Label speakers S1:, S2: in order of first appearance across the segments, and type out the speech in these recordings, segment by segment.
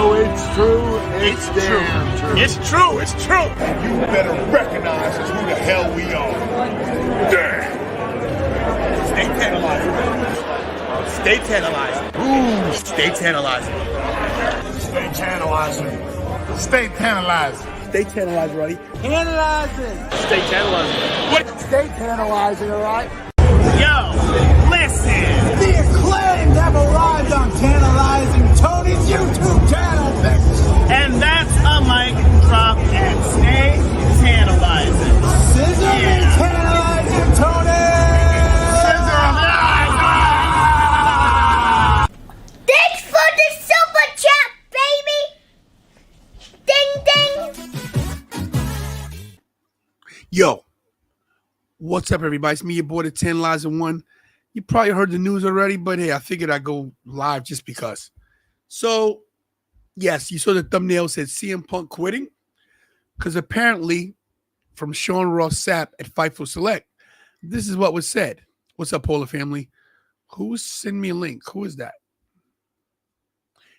S1: know it's true. It's damn true.
S2: It's true. It's true.
S3: You better recognize us who the hell we are.
S2: Damn. Stay tantalizing. Stay tantalizing. Ooh, stay tantalizing.
S3: Stay tantalizing. Stay tantalizing.
S1: Stay tantalizing, buddy. Tantalizing.
S2: Stay tantalizing. What?
S1: Stay tantalizing, all right?
S2: Yo, listen.
S1: The acclaimed have arrived on Tantalizing Tony's YouTube channel.
S2: And that's a mic drop and stay tantalizing.
S1: Scissor me, Tantalizing Tony.
S4: Thanks for the super chat, baby! Ding ding!
S5: Yo, what's up, everybody? It's me, your boy, the Tantalizing One. You probably heard the news already, but hey, I figured I'd go live just because. So, yes, you saw the thumbnail said CM Punk quitting, because apparently, from Sean Ross Sapp at Fightful Select, this is what was said. What's up, Paula family? Who's sending me a link? Who is that?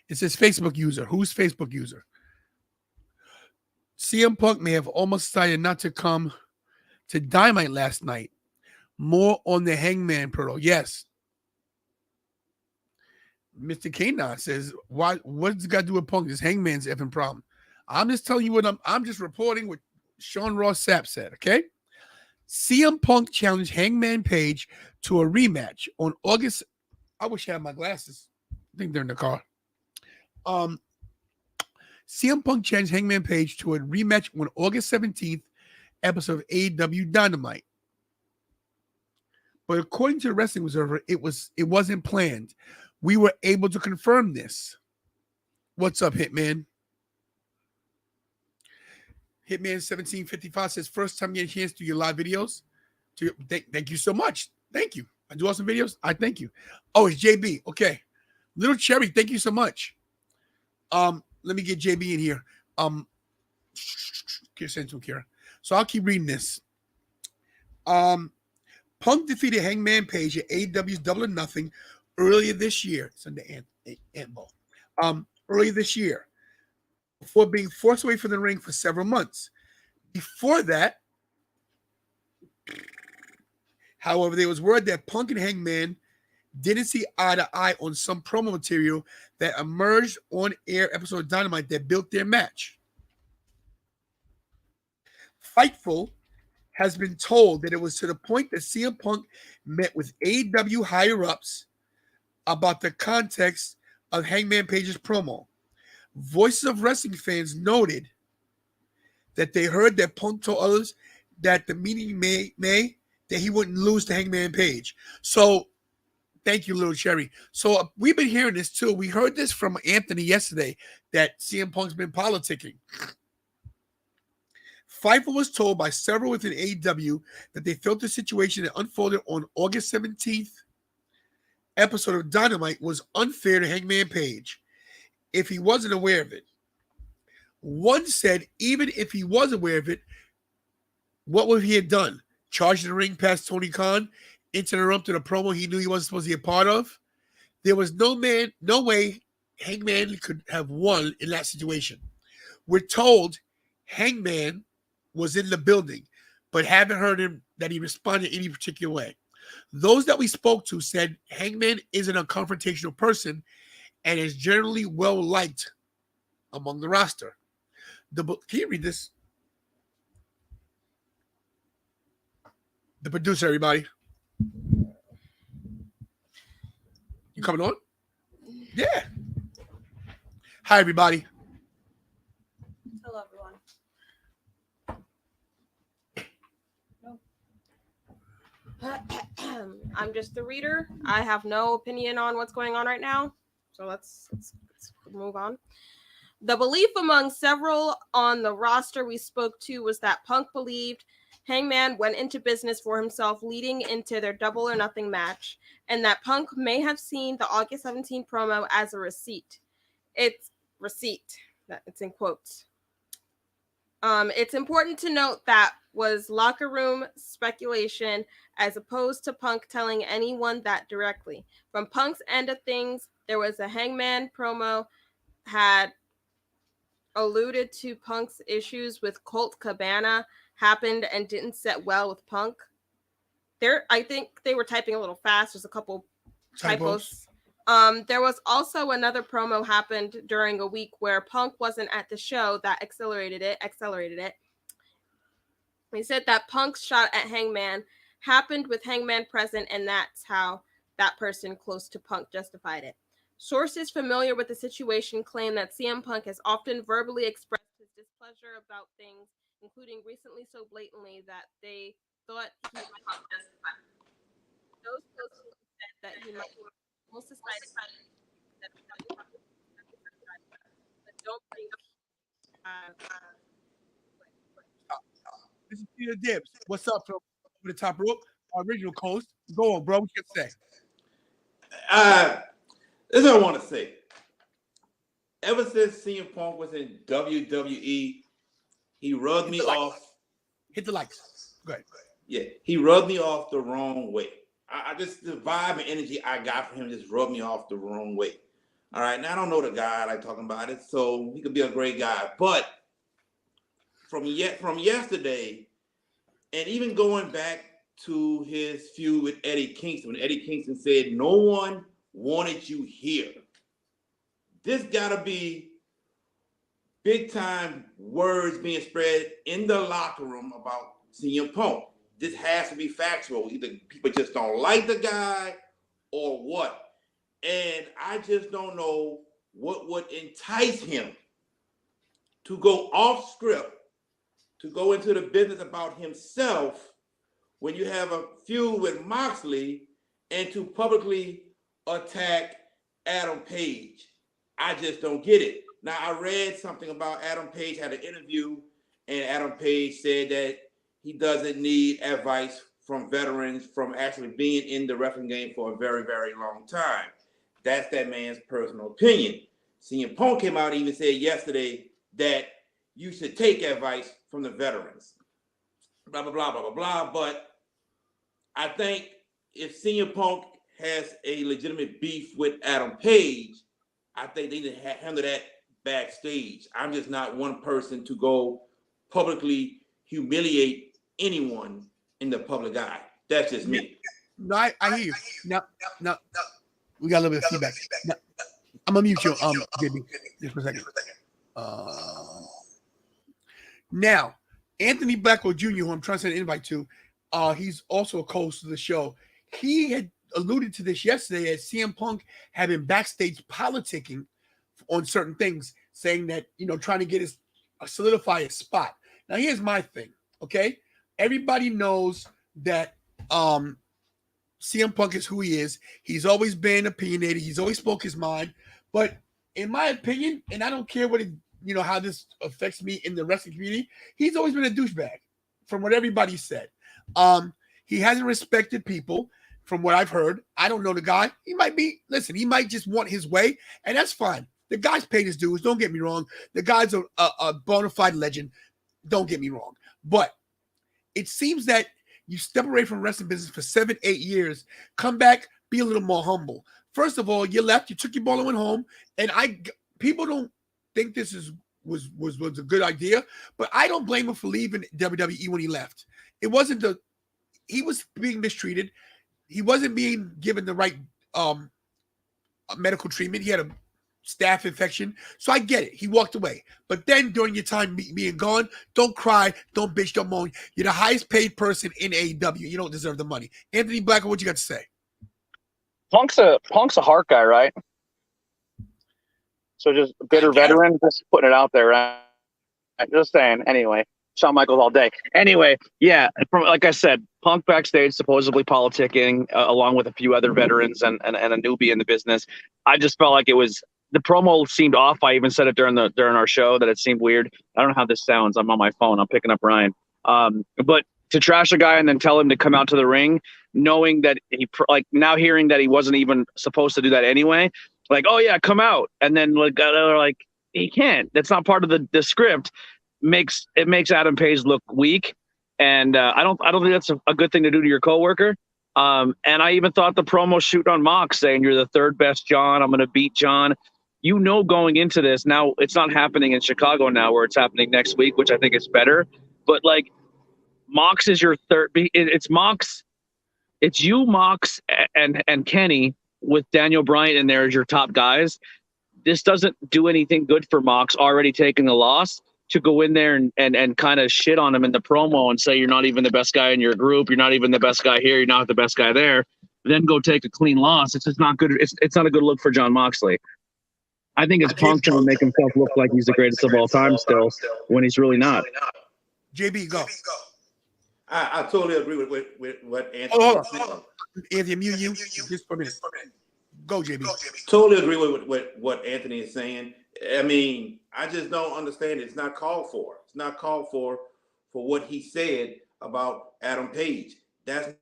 S5: It says Facebook user. Who's Facebook user? CM Punk may have almost decided not to come to Dynamite last night. More on the Hangman Pearl. Yes. Mr. K9 says, what's it got to do with Punk? This Hangman's effing problem. I'm just telling you what I'm just reporting what Sean Ross Sapp said, okay? CM Punk challenged Hangman Page to a rematch on August. I wish I had my glasses. I think they're in the car. CM Punk challenged Hangman Page to a rematch on August 17th episode of AEW Dynamite. But according to the Wrestling Observer, it wasn't planned. We were able to confirm this. What's up, Hitman? Hitman 1755 says, first time you get a chance to do your live videos. Thank you so much. Thank you. I do awesome videos. I thank you. Oh, it's JB. Okay. Little Cherry, thank you so much. Let me get JB in here. Send to Kira. So I'll keep reading this. Punk defeated Hangman Page at AEW's Double or Nothing earlier this year. It's under Ant-Ball. Earlier this year, before being forced away from the ring for several months. Before that, however, there was word that Punk and Hangman didn't see eye to eye on some promo material that emerged on air episode of Dynamite that built their match. Fightful has been told that it was to the point that CM Punk met with AEW higher-ups about the context of Hangman Page's promo. Voices of wrestling fans noted that they heard that Punk told others that the meeting may that he wouldn't lose to Hangman Page. So, thank you, Little Cherry. So, we've been hearing this too. We heard this from Anthony yesterday that CM Punk's been politicking. Fightful was told by several within AEW that they felt the situation that unfolded on August 17th episode of Dynamite was unfair to Hangman Page if he wasn't aware of it. One said even if he was aware of it, what would he have done? Charged the ring past Tony Khan, interrupted a promo he knew he wasn't supposed to be a part of? There was no way Hangman could have won in that situation. We're told Hangman was in the building, but haven't heard him that he responded any particular way. Those that we spoke to said Hangman isn't a confrontational person and is generally well liked among the roster. Can you read this? The producer, everybody. You coming on? Yeah. Hi, everybody.
S6: Hello, everyone. I'm just the reader. I have no opinion on what's going on right now. So let's move on. The belief among several on the roster we spoke to was that Punk believed Hangman went into business for himself leading into their Double or Nothing match, and that Punk may have seen the August 17 promo as a receipt. It's receipt. It's in quotes. It's important to note that was locker room speculation as opposed to Punk telling anyone that directly. From Punk's end of things, there was a Hangman promo had alluded to Punk's issues with Colt Cabana happened and didn't set well with Punk. I think they were typing a little fast. There's a couple typos. There was also another promo happened during a week where Punk wasn't at the show that accelerated it. He said that Punk's shot at Hangman happened with Hangman present, and that's how that person close to Punk justified it. Sources familiar with the situation claim that CM Punk has often verbally expressed his displeasure about things, including recently so blatantly that they thought he might justify. Those close to him said that he might most decided that but don't think
S5: This is Peter Dibbs. What's up from the top rope? Our original coast. Go on, bro. What you got to say?
S7: This is what I want to say. Ever since CM Punk was in WWE, he rubbed me off.
S5: Hit the likes. Go ahead.
S7: Yeah, he rubbed me off the wrong way. I just, the vibe and energy I got from him just rubbed me off the wrong way. All right, now I don't know the guy like talking about it, so he could be a great guy. But from yesterday, and even going back to his feud with Eddie Kingston, when Eddie Kingston said, "No one wanted you here." This gotta be big time words being spread in the locker room about CM Punk. This has to be factual. Either people just don't like the guy or what. And I just don't know what would entice him to go off script, to go into the business about himself when you have a feud with Moxley and to publicly attack Adam Page. I just don't get it. Now, I read something about Adam Page had an interview, and Adam Page said that he doesn't need advice from veterans from actually being in the wrestling game for a very, very long time. That's that man's personal opinion. CM Punk came out and even said yesterday that you should take advice from the veterans. Blah, blah, blah, blah, blah, blah. But I think if CM Punk has a legitimate beef with Adam Page, I think they need to handle that backstage. I'm just not one person to go publicly humiliate anyone in the public eye. That's just me.
S5: No, I hear you. No. We got a little bit of feedback. Now, I'm gonna mute you, JB, just for a second. Now, Anthony Blackwell Jr., who I'm trying to send an invite to, he's also a co-host of the show. He had alluded to this yesterday as CM Punk had been backstage politicking on certain things, saying that, trying to get solidify his spot. Now, here's my thing, okay? Everybody knows that CM Punk is who he is. He's always been opinionated. He's always spoke his mind. But in my opinion, and I don't care what how this affects me in the wrestling community, he's always been a douchebag, from what everybody said. He hasn't respected people, from what I've heard. I don't know the guy. He might just want his way, and that's fine. The guy's paid his dues. Don't get me wrong. The guy's a bona fide legend. Don't get me wrong. But it seems that you step away from wrestling business for 7-8 years, come back, be a little more humble. First of all, you left, you took your ball and went home, and people don't think this was a good idea, but I don't blame him for leaving WWE when he left. It wasn't he was being mistreated. He wasn't being given the right medical treatment. He had a staph infection. So I get it. He walked away. But then during your time being gone, don't cry, don't bitch, don't moan. You're the highest paid person in AEW. You don't deserve the money. Anthony Blacker, what you got to say?
S8: Punk's a heart guy, right? So just a bitter veteran, just putting it out there, right? Just saying. Anyway, Shawn Michaels all day. Anyway, yeah, like I said, Punk backstage supposedly politicking along with a few other veterans and a newbie in the business. I just felt like the promo seemed off. I even said it during our show that it seemed weird. I don't know how this sounds. I'm on my phone. I'm picking up Ryan. But to trash a guy and then tell him to come out to the ring, knowing that now hearing that he wasn't even supposed to do that anyway, like, oh yeah, come out. And then like he can't. That's not part of the script. It makes Adam Page look weak. And I don't think that's a good thing to do to your coworker. And I even thought the promo shoot on Mox saying you're the third best John. I'm going to beat John. you know, going into this, now it's not happening in Chicago now, where it's happening next week, which I think is better. But like, Mox is your third. It's Mox. It's you, Mox, and Kenny with Daniel Bryan in there as your top guys. This doesn't do anything good for Mox, already taking a loss, to go in there and kind of shit on him in the promo and say you're not even the best guy in your group, you're not even the best guy here, you're not the best guy there, then go take a clean loss. It's just not good. It's not a good look for Jon Moxley. I think it's Punk trying to make himself look like he's the greatest of all time still, when he's really not.
S5: JB, go.
S7: I totally agree with what Anthony
S5: Hold
S7: said.
S5: on. Anthony, mute you just for a minute. Go, JB.
S7: Totally agree with what Anthony is saying. I mean, I just don't understand it. It's not called for. It's not called for what he said about Adam Page. That's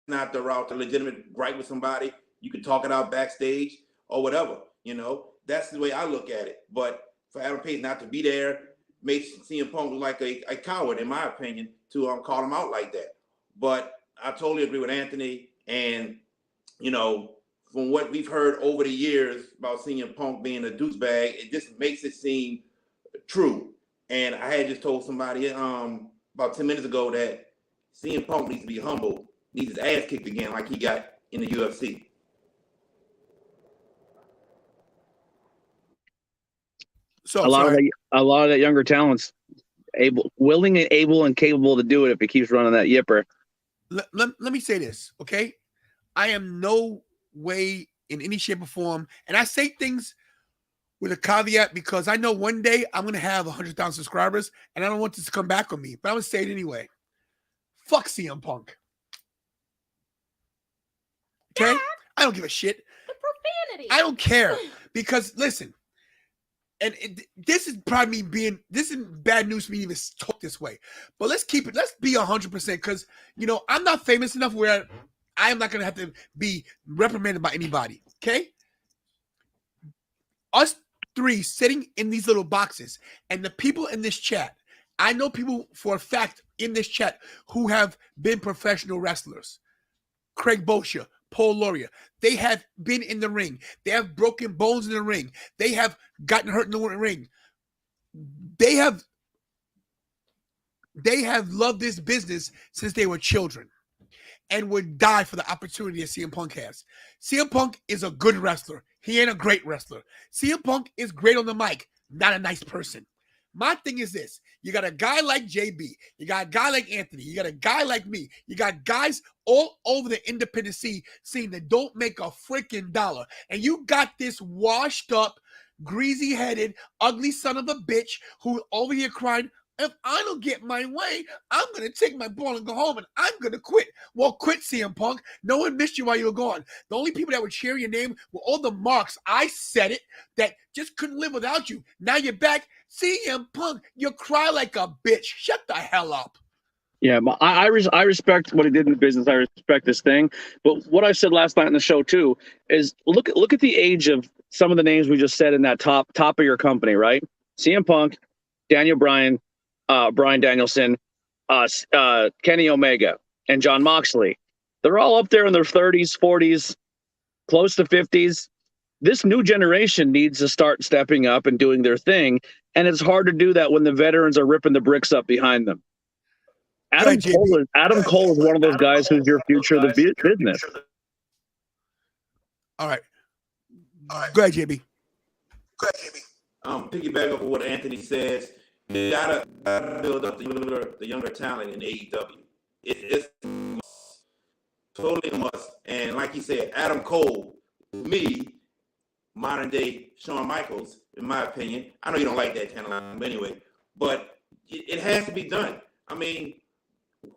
S7: not the route to legitimate gripe with somebody. You can talk it out backstage or whatever. You know, that's the way I look at it. But for Adam Page not to be there makes CM Punk look like a coward, in my opinion, to call him out like that. But I totally agree with Anthony. And, you know, from what we've heard over the years about CM Punk being a douchebag, it just makes it seem true. And I had just told somebody about 10 minutes ago that CM Punk needs to be humble, needs his ass kicked again like he got in the UFC.
S5: So
S8: a lot of that younger talent's willing and able and capable to do it if he keeps running that yipper.
S5: Let me say this, okay? I am no way in any shape or form, and I say things with a caveat because I know one day I'm going to have 100,000 subscribers, and I don't want this to come back on me, but I'm going to say it anyway. Fuck CM Punk. Okay? I don't give a shit.
S6: The profanity.
S5: I don't care because, listen, and this is probably this is bad news for me to even talk this way, but let's be 100% because, you know, I'm not famous enough where I am not going to have to be reprimanded by anybody, okay? Us three sitting in these little boxes, and the people in this chat, I know people for a fact in this chat who have been professional wrestlers. Craig Boscia, Paul Laurier, they have been in the ring. They have broken bones in the ring. They have gotten hurt in the ring. They have loved this business since they were children and would die for the opportunity that CM Punk has. CM Punk is a good wrestler. He ain't a great wrestler. CM Punk is great on the mic, not a nice person. My thing is this. You got a guy like JB. You got a guy like Anthony. You got a guy like me. You got guys all over the independent scene that don't make a freaking dollar. And you got this washed up, greasy-headed, ugly son of a bitch who over here crying, if I don't get my way, I'm going to take my ball and go home, and I'm going to quit. Well, quit, CM Punk. No one missed you while you were gone. The only people that would cheer your name were all the marks. I said it, that just couldn't live without you. Now you're back. CM Punk, you cry like a bitch. Shut the hell up.
S8: Yeah, I respect what he did in the business. I respect this thing. But what I said last night in the show, too, is look at the age of some of the names we just said in that top of your company, right? CM Punk, Daniel Bryan, Bryan Danielson, Kenny Omega, and Jon Moxley. They're all up there in their 30s, 40s, close to 50s. This new generation needs to start stepping up and doing their thing, and it's hard to do that when the veterans are ripping the bricks up behind them. Adam Cole is one of those guys who's your future of the business.
S5: All right. Go ahead, JB.
S7: Piggyback off of what Anthony says. You gotta build up the younger talent in AEW. It's totally a must. And like you said, Adam Cole, to me, modern day Shawn Michaels, in my opinion. I know you don't like that kind of line, anyway, but it has to be done. I mean,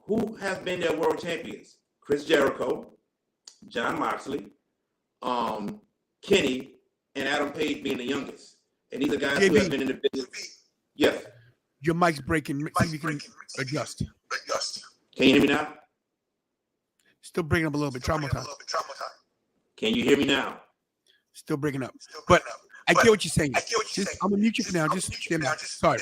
S7: who has been their world champions? Chris Jericho, Jon Moxley, Kenny, and Adam Page being the youngest. And these are guys who have been in the business. Yes.
S5: Your mic's breaking. See if you can adjust.
S7: Can you hear me now?
S5: Still breaking up a little bit. Try one more time.
S7: Can you hear me now?
S5: Still breaking up. But I get what you're saying. I'm going to mute you for now. Just stand back. Sorry.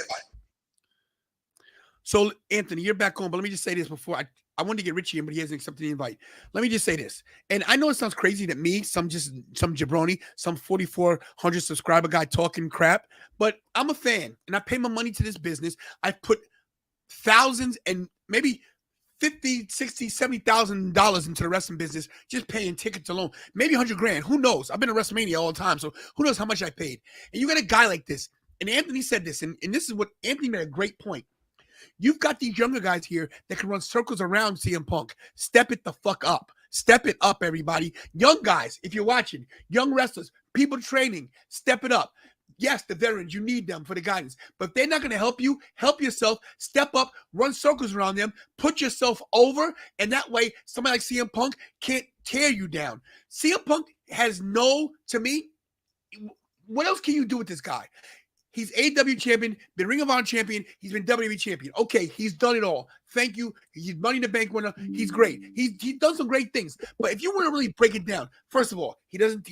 S5: So, Anthony, you're back on. But let me just say this before I wanted to get Richie in, but he hasn't accepted the invite. Let me just say this. And I know it sounds crazy that me, some jabroni, some 4,400 subscriber guy talking crap, but I'm a fan and I pay my money to this business. I've put thousands and maybe $50,000, $60,000, $70,000 into the wrestling business, just paying tickets alone, maybe $100,000. Who knows? I've been to WrestleMania all the time, so who knows how much I paid? And you got a guy like this, and Anthony said this, and this is what Anthony made a great point. You've got these younger guys here that can run circles around CM Punk. Step it the fuck up. Step it up, everybody. Young guys, if you're watching, young wrestlers, people training, step it up. Yes, the veterans, you need them for the guidance. But if they're not going to help you, help yourself, step up, run circles around them, put yourself over, and that way somebody like CM Punk can't tear you down. CM Punk has to me, what else can you do with this guy? He's AEW champion, been Ring of Honor champion. He's been WWE champion. Okay, he's done it all. Thank you. He's Money in the Bank winner. He's great. He's done some great things. But if you want to really break it down, first of all, he doesn't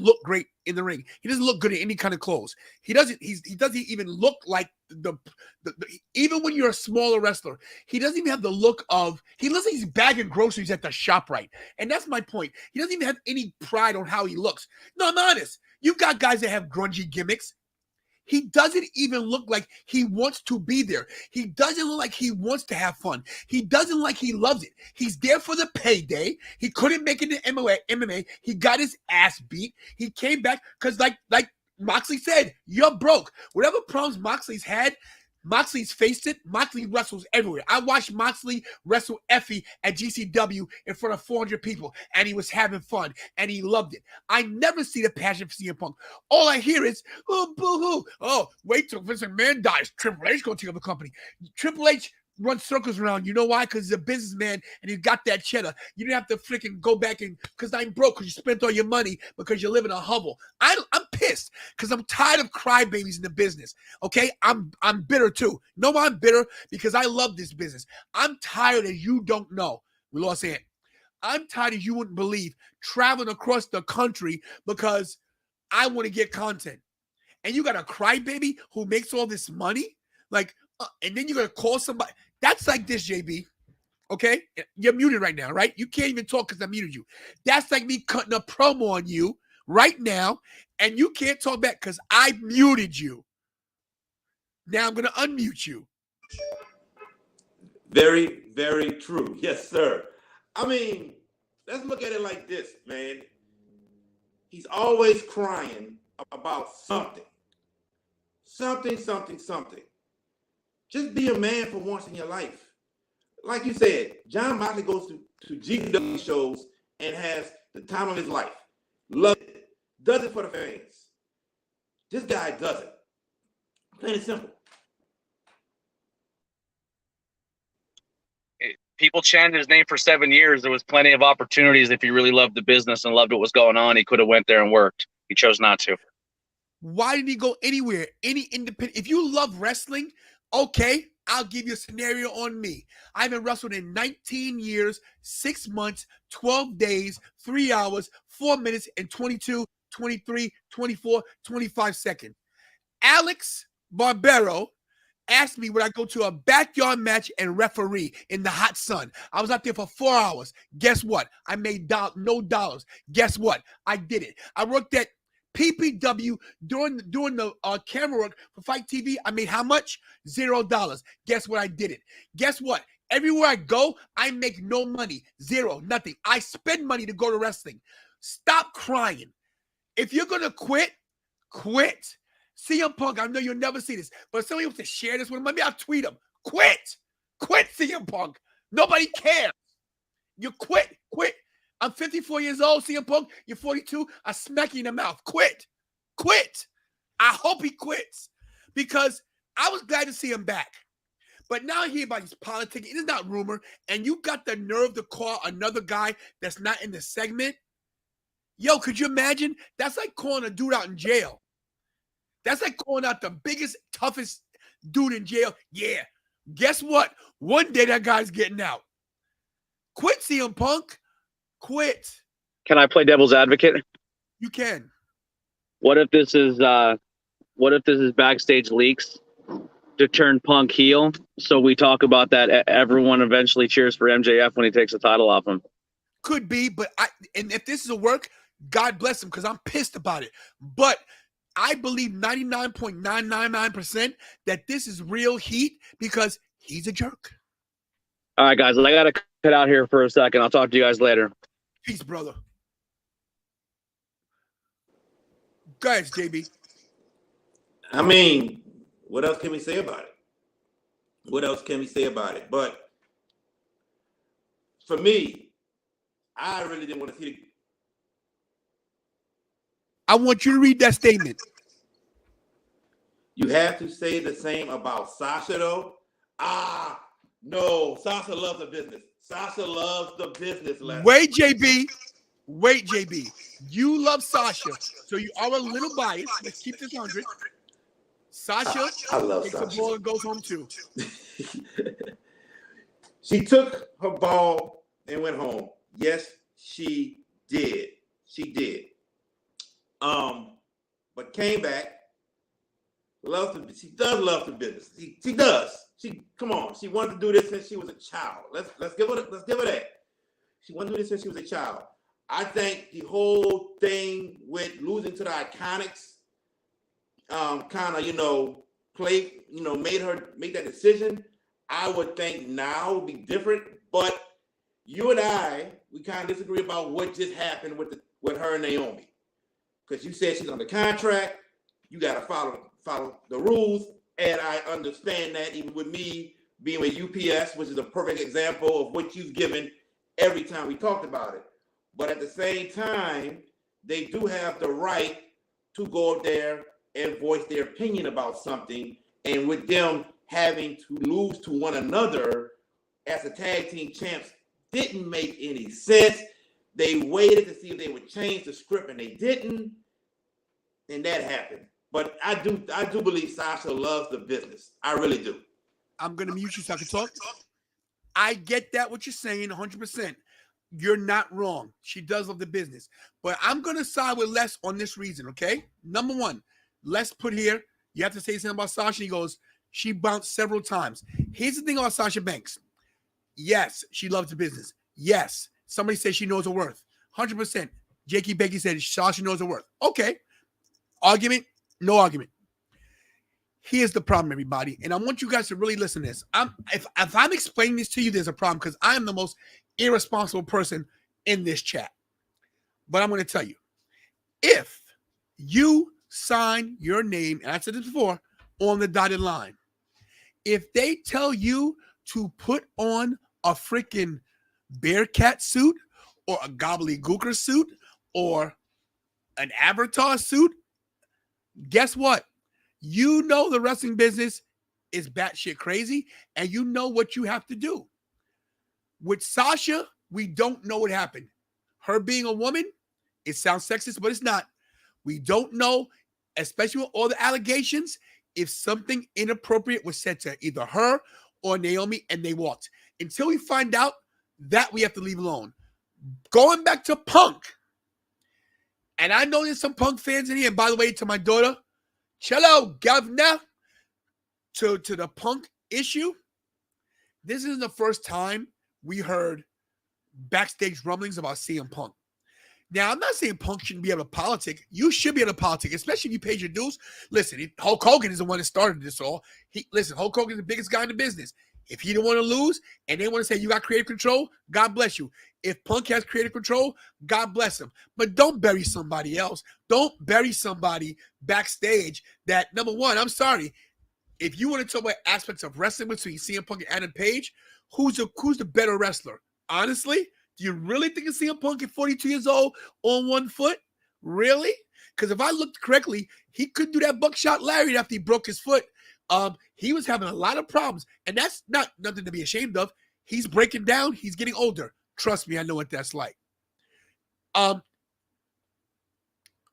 S5: look great in the ring. He doesn't look good in any kind of clothes. He doesn't even look like the even when you're a smaller wrestler, he doesn't even have the look of, he looks like he's bagging groceries at the ShopRite. And that's my point. He doesn't even have any pride on how he looks. No, I'm honest. You've got guys that have grungy gimmicks. He doesn't even look like he wants to be there. He doesn't look like he wants to have fun. He doesn't like he loves it. He's there for the payday. He couldn't make it in MMA. He got his ass beat. He came back because like Moxley said, you're broke. Whatever problems Moxley's had, Moxley's faced it. Moxley wrestles everywhere. I watched Moxley wrestle Effie at GCW in front of 400 people, and he was having fun, and he loved it. I never see the passion for CM Punk. All I hear is, oh, boo-hoo. Oh, wait till Vince McMahon dies. Triple H going to take over the company. Triple H runs circles around. You know why? Because he's a businessman, and he's got that cheddar. You didn't have to freaking go back and, because I'm broke, because you spent all your money, because you live in a hovel. I'm pissed, because I'm tired of crybabies in the business, okay? I'm bitter, too. No, I'm bitter, because I love this business. I'm tired, as you don't know. We lost Ant. I'm tired, as you wouldn't believe, traveling across the country because I want to get content. And you got a crybaby who makes all this money? Like, and then you're going to call somebody. That's like this, JB. Okay? You're muted right now, right? You can't even talk because I muted you. That's like me cutting a promo on you right now, and you can't talk back because I muted you. Now I'm going to unmute you.
S7: Very, very true. Yes, sir. I mean, let's look at it like this, man. He's always crying about something. Something. Just be a man for once in your life. Like you said, John Moxley goes to GW shows and has the time of his life. Loves it. Does it for the fans. This guy does it. Plain and simple.
S8: People chanted his name for 7 years. There was plenty of opportunities. If he really loved the business and loved what was going on, he could have went there and worked. He chose not to.
S5: Why did he go anywhere? Any independent? If you love wrestling, okay, I'll give you a scenario on me. I haven't wrestled in 19 years, 6 months, 12 days, 3 hours, 4 minutes, and 22, 23, 24, 25 seconds. Alex Barbero asked me would I go to a backyard match and referee in the hot sun. I was out there for 4 hours. Guess what? I made no dollars. Guess what? I did it. I worked at PPW during the camera work for Fight TV. I made how much? $0. Guess what? I did it. Guess what? Everywhere I go, I make no money. Zero, nothing. I spend money to go to wrestling. Stop crying. If you're going to quit, quit. CM Punk, I know you'll never see this, but if somebody wants to share this with him, maybe I'll tweet him. Quit. Quit, CM Punk. Nobody cares. You quit. I'm 54 years old, CM Punk. You're 42. I smack you in the mouth. Quit. I hope he quits because I was glad to see him back. But now I hear about his politics. It is not rumor. And you got the nerve to call another guy that's not in the segment. Yo, could you imagine? That's like calling a dude out in jail. That's like calling out the biggest, toughest dude in jail. Yeah. Guess what? One day that guy's getting out. Quit, CM Punk. Quit.
S8: Can I play devil's advocate?
S5: You can.
S8: What if this is backstage leaks to turn Punk heel. So we talk about that. Everyone eventually cheers for MJF when he takes the title off him.
S5: Could be, but and if this is a work, God bless him, because I'm pissed about it. But I believe 99.999% that this is real heat because he's a jerk.
S8: All right, guys, I got to cut out here for a second. I'll talk to you guys later.
S5: Peace, brother. Guys, JB.
S7: I mean, what else can we say about it? What else can we say about it? But for me, I really didn't want to see
S5: I want you to read that statement.
S7: You have to say the same about Sasha, though. No, Sasha loves the business. Sasha loves the business.
S5: Wait, JB. You love Sasha, so you are a little biased. Let's keep this 100. Sasha
S7: I love
S5: takes
S7: Sasha.
S5: the ball and goes home too.
S7: She took her ball and went home. Yes, she did. She did. But came back. She does love the business. She does. Come on. She wanted to do this since she was a child. Let's give her that. She wanted to do this since she was a child. I think the whole thing with losing to the Iconics, kind of, made her make that decision. I would think now would be different, but you and I, we kind of disagree about what just happened with her and Naomi, because you said she's under contract. You got to follow the rules, and I understand that. Even with me being with UPS, which is a perfect example of what you've given every time we talked about it. But at the same time, they do have the right to go up there and voice their opinion about something. And with them having to lose to one another as a tag team champs didn't make any sense. They waited to see if they would change the script, and they didn't. And that happened. But I do believe Sasha loves the business. I really do.
S5: I'm going to mute you so I can talk. I get that, what you're saying, 100%. You're not wrong. She does love the business. But I'm going to side with Les on this reason, okay? Number one, Les put here, you have to say something about Sasha. He goes, she bounced several times. Here's the thing about Sasha Banks. Yes, she loves the business. Yes, somebody says she knows her worth. 100%. Jakey Becky said Sasha knows her worth. Okay. Argument? No argument. Here's the problem, everybody. And I want you guys to really listen to this. If I'm explaining this to you, there's a problem because I am the most irresponsible person in this chat. But I'm going to tell you, if you sign your name, and I said this before, on the dotted line, if they tell you to put on a freaking Bearcat suit or a gobbledygooker suit or an Avatar suit, guess what? You know the wrestling business is batshit crazy, and you know what you have to do. With Sasha, we don't know what happened. Her being a woman, it sounds sexist, but it's not. We don't know, especially with all the allegations, if something inappropriate was said to either her or Naomi and they walked. Until we find out, that we have to leave alone. Going back to Punk, and I know there's some Punk fans in here, and by the way, to my daughter, hello, governor, to the Punk issue. This isn't the first time we heard backstage rumblings about CM Punk. Now, I'm not saying Punk shouldn't be able to politic. You should be able to politic, especially if you paid your dues. Listen, Hulk Hogan is the one that started this all. Hulk Hogan is the biggest guy in the business. If he don't want to lose and they want to say you got creative control, God bless you. If Punk has creative control, God bless him. But don't bury somebody else. Don't bury somebody backstage that, number one, I'm sorry. If you want to talk about aspects of wrestling between CM Punk and Adam Page, who's the better wrestler? Honestly, do you really think it's CM Punk at 42 years old on one foot? Really? Because if I looked correctly, he couldn't do that buckshot lariat after he broke his foot. He was having a lot of problems, and that's not nothing to be ashamed of. He's breaking down. He's getting older. Trust me, I know what that's like. I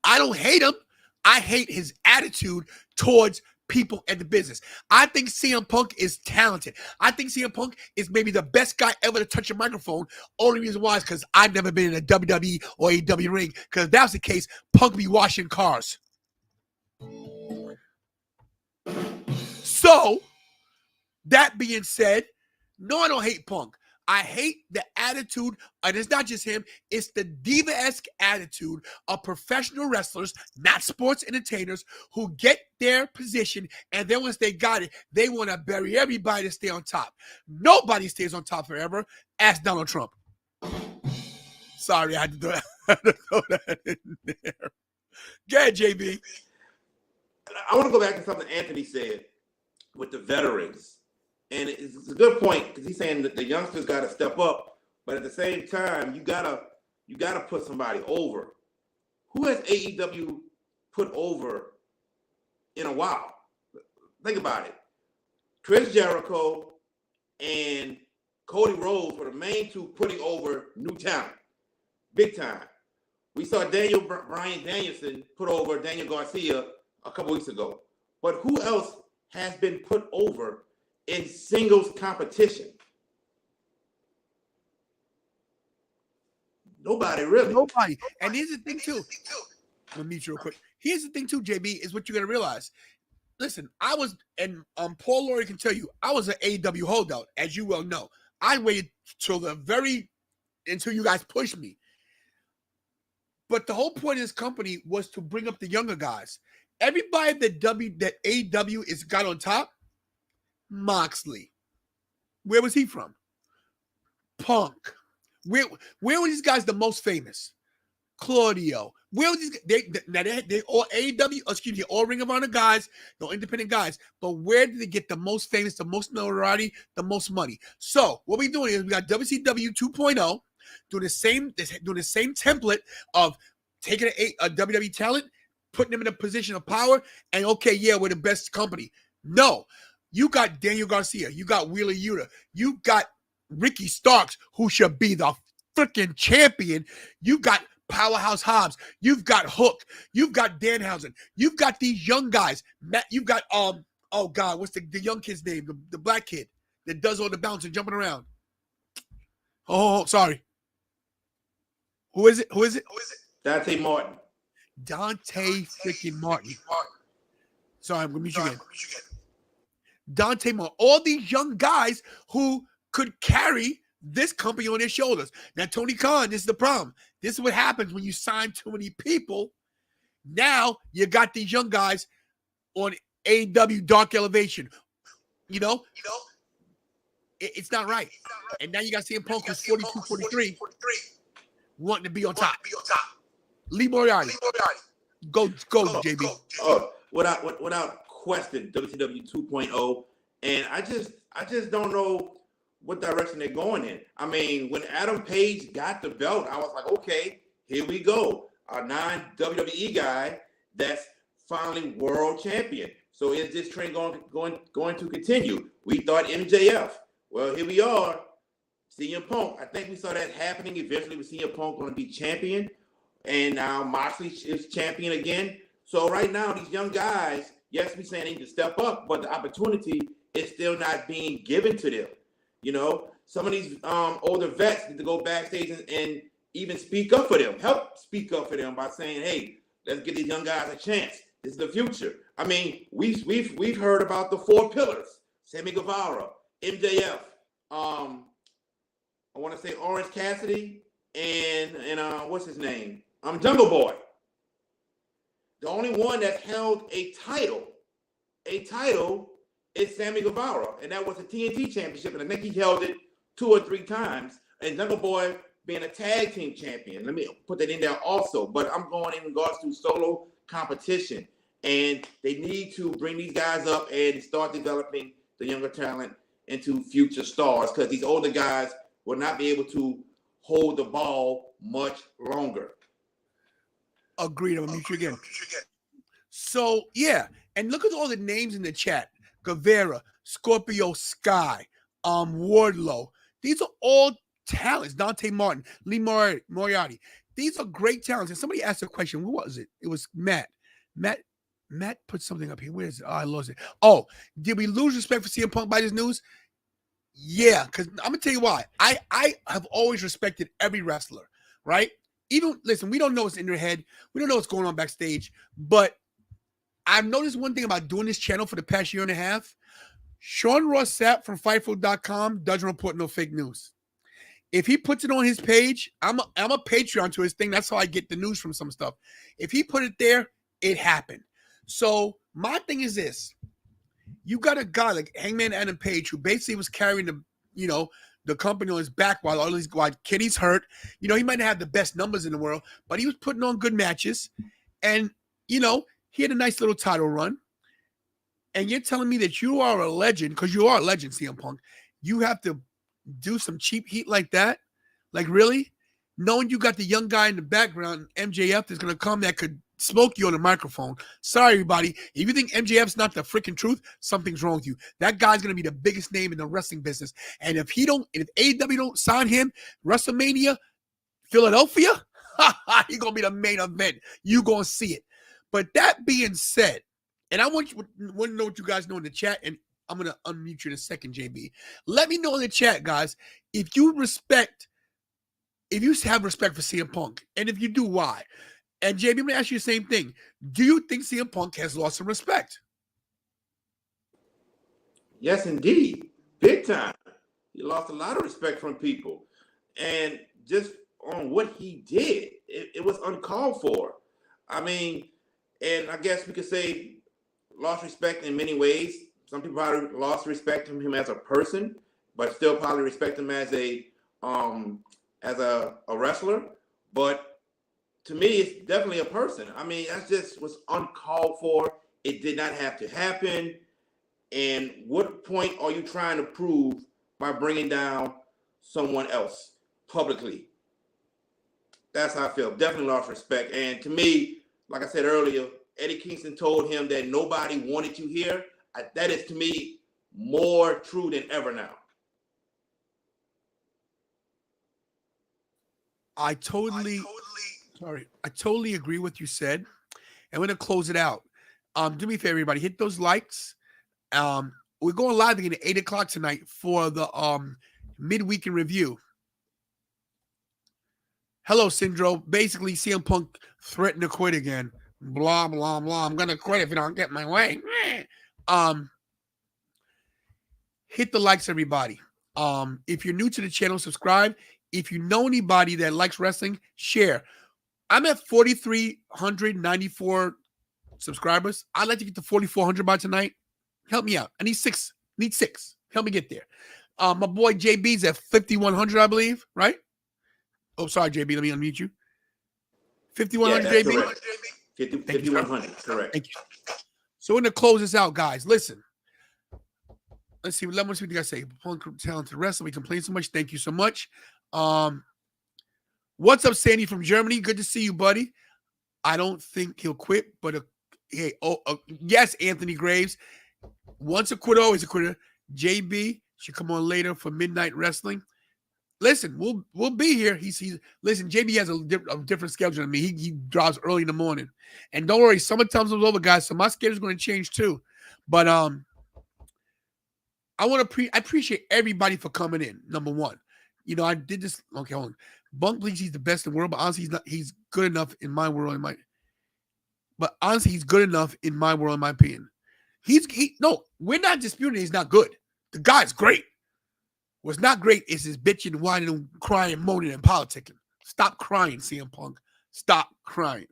S5: don't hate him. I hate his attitude towards people and the business. I think CM Punk is talented. I think CM Punk is maybe the best guy ever to touch a microphone. Only reason why is because I've never been in a WWE or AEW ring. Because if that was the case, Punk be washing cars. So, That being said, no, I don't hate Punk. I hate the attitude, and it's not just him, it's the diva-esque attitude of professional wrestlers, not sports entertainers, who get their position, and then once they got it, they want to bury everybody to stay on top. Nobody stays on top forever. Ask Donald Trump. Sorry, I had to throw that in there. Go ahead, JB.
S7: I want to go back to something Anthony said with the veterans. And it's a good point because he's saying that the youngsters got to step up, but at the same time, you gotta put somebody over. Who has AEW put over in a while? Think about it. Chris Jericho and Cody Rhodes were the main two putting over new talent, big time. We saw Bryan Danielson put over Daniel Garcia a couple weeks ago, but who else has been put over in singles competition? Nobody really.
S5: Nobody. And here's the thing too. I'm gonna meet you real quick. Here's the thing too, JB, is what you gotta realize. Listen, I was, and Paul Laurie can tell you, I was an AEW holdout, as you well know. I waited until you guys pushed me. But the whole point of this company was to bring up the younger guys. Everybody that AEW is got on top. Moxley. Where was he from? Punk. Where were these guys the most famous? Claudio. Where were these? They all AEW, all Ring of Honor guys, no independent guys. But where did they get the most famous, the most notoriety, the most money? So what we're doing is we got WCW 2.0 doing the same template of taking a WWE talent, putting them in a position of power, and okay, yeah, we're the best company. No. You got Daniel Garcia. You got Wheeler Yuta. You got Ricky Starks, who should be the freaking champion. You got Powerhouse Hobbs. You've got Hook. You've got Danhausen. You've got these young guys. You've got oh God, what's the young kid's name? The black kid that does all the bouncing, jumping around. Oh, sorry. Who is it?
S7: Dante Martin.
S5: Dante freaking Martin. Sorry, I'm gonna meet you again. Dante Martin, all these young guys who could carry this company on their shoulders. Now, Tony Khan, this is the problem. This is what happens when you sign too many people. Now you got these young guys on AEW Dark Elevation. It's not right. And now you got CM Punk who's 42, 43, wanting to be on top. Lee Moriarty. Go, JB.
S7: Oh, without question, WCW 2.0, and I just don't know what direction they're going in. I mean, when Adam Page got the belt, I was like, okay, here we go, a non-WWE guy that's finally world champion. So is this trend going to continue? We thought MJF. Well, here we are, CM Punk. I think we saw that happening eventually with CM Punk going to be champion, and now Moxley is champion again. So right now, these young guys, yes, we're saying they need to step up, but the opportunity is still not being given to them. Some of these older vets need to go backstage and even speak up for them. Help speak up for them by saying, "Hey, let's give these young guys a chance. This is the future." I mean, we've heard about the four pillars: Sammy Guevara, MJF, I want to say Orange Cassidy, and what's his name? Jungle Boy. The only one that held a title is Sammy Guevara, and that was the TNT Championship, and I think he held it 2 or 3 times. And Jungle Boy being a tag team champion. Let me put that in there also. But I'm going in regards to solo competition, and they need to bring these guys up and start developing the younger talent into future stars, because these older guys will not be able to hold the ball much longer.
S5: Agreed. I'm gonna meet you again. So yeah, and look at all the names in the chat: Guevara, Scorpio Sky, Wardlow. These are all talents. Dante Martin, Lee Moriarty. These are great talents. And somebody asked a question. Who was it? It was Matt. Matt put something up here. Where is it? Oh, I lost it. Oh, did we lose respect for CM Punk by this news? Yeah, because I'm gonna tell you why. I have always respected every wrestler, right? Even listen, we don't know what's in their head. We don't know what's going on backstage. But I've noticed one thing about doing this channel for the past year and a half. Sean Ross Sapp from Fightful.com doesn't report no fake news. If he puts it on his page, I'm a Patreon to his thing. That's how I get the news from some stuff. If he put it there, it happened. So my thing is this. You got a guy like Hangman Adam Page who basically was carrying the company on his back while Kenny's hurt. He might not have the best numbers in the world, but he was putting on good matches. And, he had a nice little title run. And you're telling me that you are a legend, because you are a legend, CM Punk. You have to do some cheap heat like that? Like, really? Knowing you got the young guy in the background, MJF, is going to come that could smoke you on the microphone. Sorry, everybody. If you think MJF's not the freaking truth, something's wrong with you. That guy's going to be the biggest name in the wrestling business. And if AEW don't sign him, WrestleMania, Philadelphia, he's going to be the main event. You going to see it. But that being said, and I want to know what you guys know in the chat, and I'm going to unmute you in a second, JB. Let me know in the chat, guys, if you have respect for CM Punk, and if you do, why? And JB, I'm going to ask you the same thing. Do you think CM Punk has lost some respect?
S7: Yes, indeed. Big time. He lost a lot of respect from people. And just on what he did, it was uncalled for. I mean, and I guess we could say lost respect in many ways. Some people probably lost respect from him as a person, but still probably respect him as a wrestler. But to me, it's definitely a person. I mean, that just was uncalled for. It did not have to happen. And what point are you trying to prove by bringing down someone else publicly? That's how I feel. Definitely lost respect. And to me, like I said earlier, Eddie Kingston told him that nobody wanted you here. That is, to me, more true than ever now.
S5: I totally agree with what you said. I'm going to close it out. Do me a favor, everybody. Hit those likes. We're going live again at 8 o'clock tonight for the midweek in review. Hello, Syndrome. Basically, CM Punk threatened to quit again. Blah, blah, blah. I'm going to quit if you don't get my way. Hit the likes, everybody. If you're new to the channel, subscribe. If you know anybody that likes wrestling, share. I'm at 4,394 subscribers. I'd like to get to 4,400 by tonight. Help me out. I need six. Help me get there. My boy JB's at 5,100, I believe, right? Oh, sorry, JB. Let me unmute you. 5,100,
S7: yeah,
S5: JB?
S7: correct. 5,100, correct.
S5: Thank you. So we're going to close this out, guys. Listen. Let's see. Let me see what you guys say. Punk, talented wrestler. We complain so much. Thank you so much. What's up, Sandy from Germany? Good to see you, buddy. I don't think he'll quit, but yes, Anthony Graves. Once a quitter, always a quitter. JB should come on later for Midnight Wrestling. Listen, we'll be here. Listen. JB has a different schedule than me. He drives early in the morning, and don't worry, summertime's over, guys. So my schedule's going to change too. But I appreciate everybody for coming in. Number one, I did this. Okay, hold on. Bunk believes he's the best in the world, but honestly, he's good enough in my world. He's good enough in my world, in my opinion. No, we're not disputing he's not good. The guy's great. What's not great is his bitching, whining, and crying, moaning, and politicking. Stop crying, CM Punk. Stop crying.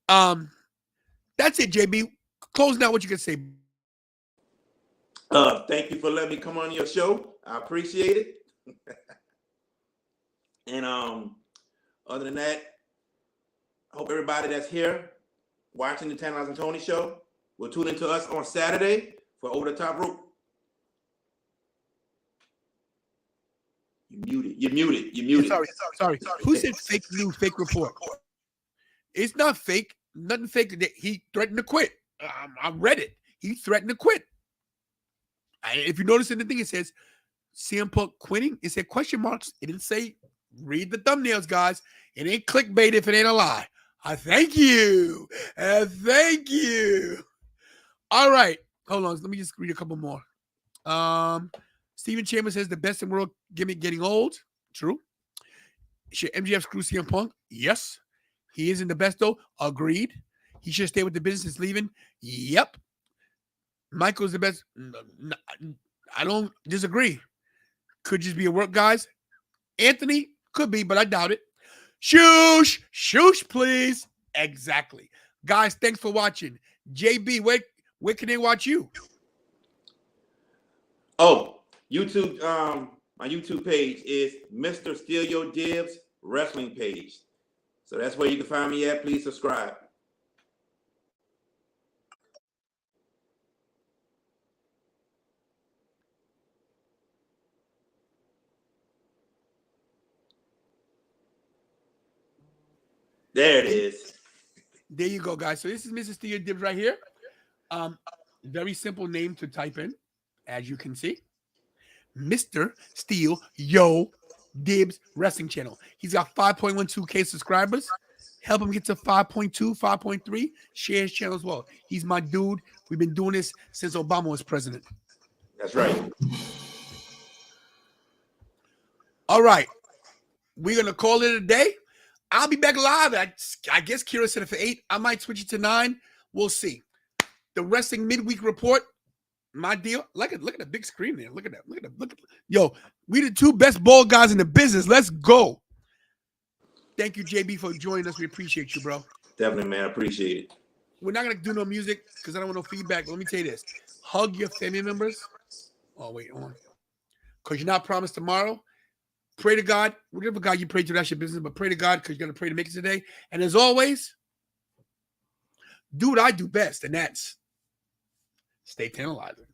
S5: That's it, JB. Closing out what you can say.
S7: Thank you for letting me come on your show. I appreciate it. And other than that, I hope everybody that's here watching the Tantalizing Tony show will tune into us on Saturday for Over the Top Rope. You're muted.
S5: Sorry. Who said fake news, fake report? It's not fake. Nothing fake. He threatened to quit. I read it. He threatened to quit. If you notice in the thing, it says CM Punk quitting. It said question marks. It didn't say, read the thumbnails, guys. It ain't clickbait if it ain't a lie. Thank you. Thank you. All right. Hold on. Let me just read a couple more. Steven Chambers says the best in the world gimmick getting old. True. Should MJF screw CM Punk? Yes. He isn't the best, though. Agreed. He should stay with the business leaving. Yep. Michael's the best. I don't disagree. Could just be a work, guys. Anthony could be, but I doubt it. Shoosh, please. Exactly. Guys, thanks for watching. JB, where can they watch you?
S7: Oh, YouTube. My YouTube page is Mr. Steal Your Dibs Wrestling page. So that's where you can find me at. Please subscribe. There it is.
S5: There you go, guys. So this is Mr. Steal Your Dibs right here. Very simple name to type in, as you can see. Mr. Steal Yo Dibs Wrestling Channel. He's got 5.12K subscribers. Help him get to 5.2, 5.3. Share his channel as well. He's my dude. We've been doing this since Obama was president.
S7: That's right.
S5: All right. We're going to call it a day. I'll be back live. I guess Kira said it for 8. I might switch it to 9. We'll see. The Wrestling Midweek Report. My deal. Look at the big screen there. Look at that. Look at that. Yo, we the 2 best bald guys in the business. Let's go. Thank you, JB, for joining us. We appreciate you, bro.
S7: Definitely, man. I appreciate it.
S5: We're not gonna do no music because I don't want no feedback. Let me tell you this: hug your family members. Oh wait, hold on. Because you're not promised tomorrow. Pray to God. Whatever God you pray to, that's your business. But pray to God because you're gonna pray to make it today. And as always, do what I do best, and that's stay tantalizing.